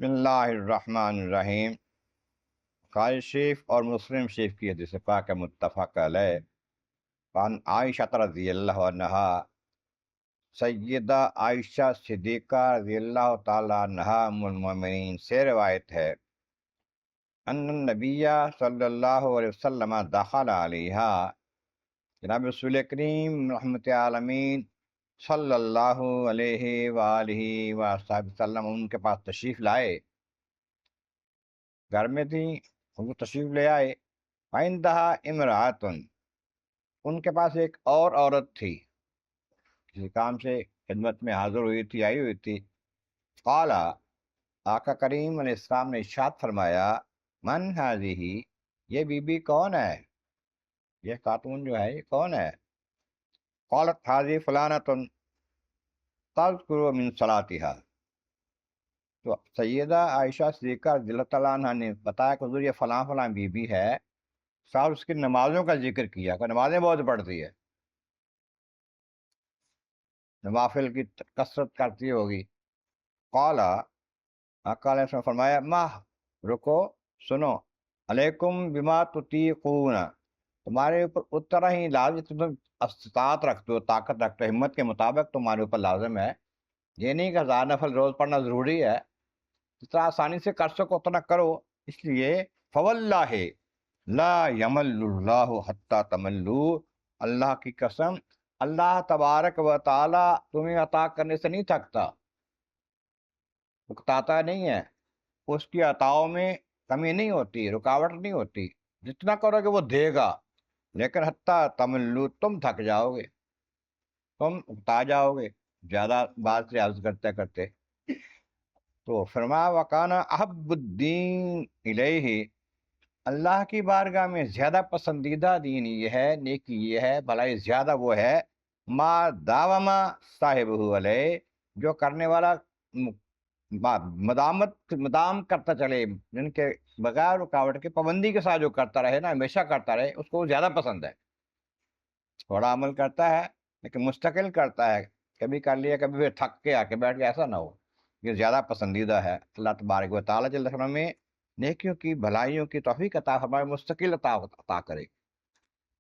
بسم اللہ الرحمن الرحیم۔ بخاری شریف اور مسلم شریف کی حدیث پاک متفق علیہ۔ عن عائشہ رضی اللہ عنہا، سیدہ عائشہ صدیقہ رضی اللہ تعالی عنہا ام المؤمنین سے روایت ہے، ان النبی صلی اللہ علیہ وسلم دخل علیہا، جناب رسول کریم رحمت عالمین صلی اللہ علیہ وآلہ وسلم ان کے پاس تشریف لائے، گھر میں تھیں، وہ تشریف لے آئے۔ عندہا امرأۃ، ان کے پاس ایک اور عورت تھی، کسی کام سے خدمت میں حاضر ہوئی تھی، آئی ہوئی تھی۔ قال، آقا کریم علیہ السلام نے ارشاد فرمایا، من ہذہ، یہ بی بی کون ہے، یہ خاتون جو ہے یہ کون ہے؟ قالت ہذہ فلانۃ تذکر من صلاتها، تو سیدہ عائشہ صدیقہ رضی اللہ تعالیٰ عنہ نے بتایا کہ حضور یہ فلاں فلاں بی بی ہے، صاحب اس کی نمازوں کا ذکر کیا کہ نمازیں بہت پڑھتی ہے، نوافل کی کثرت کرتی ہوگی۔ قال، آقا علیہ السلام فرمایا، ماہ، رکو، سنو، علیکم بما تطیقون، تمہارے اوپر اتنا ہی لازم، تم استطاعت رکھتے ہو، طاقت رکھتے ہو، ہمت کے مطابق تمہارے اوپر لازم ہے۔ یہ نہیں کہ 1000 نفل روز پڑھنا ضروری ہے، جتنا آسانی سے کر سکو اتنا کرو۔ اس لیے فواللہ لا یمل اللہ حتی تملو، اللہ کی قسم، اللہ تبارک و تعالی تمہیں عطا کرنے سے نہیں تھکتا، اکتاتا نہیں ہے، اس کی عطاؤں میں کمی نہیں ہوتی، رکاوٹ نہیں ہوتی، جتنا کرو گے وہ دے گا، لیکن حتیٰ تملو، تم تھک جاؤ گے، تم اکتا جاؤ گے زیادہ بات سے عرض کرتے کرتے۔ تو فرمایا، وکانا احب الدین الیہ، اللہ کی بارگاہ میں زیادہ پسندیدہ دین یہ ہے، نیکی یہ ہے، بھلائی زیادہ وہ ہے، ما داوما صاحبہ علیہ، جو کرنے والا مدام کرتا چلے، جن کے بغیر رکاوٹ کے، پابندی کے ساتھ جو کرتا رہے نا، ہمیشہ کرتا رہے، اس کو وہ زیادہ پسند ہے۔ تھوڑا عمل کرتا ہے لیکن مستقل کرتا ہے، کبھی کر لیا کبھی پھر تھک کے آ کے بیٹھ کے، ایسا نہ ہو، یہ زیادہ پسندیدہ ہے۔ اللہ تبارک و تعالیٰ جل وعلا میں نیکیوں کی، بھلائیوں کی توفیق عطا فرمائے، مستقل عطا کرے۔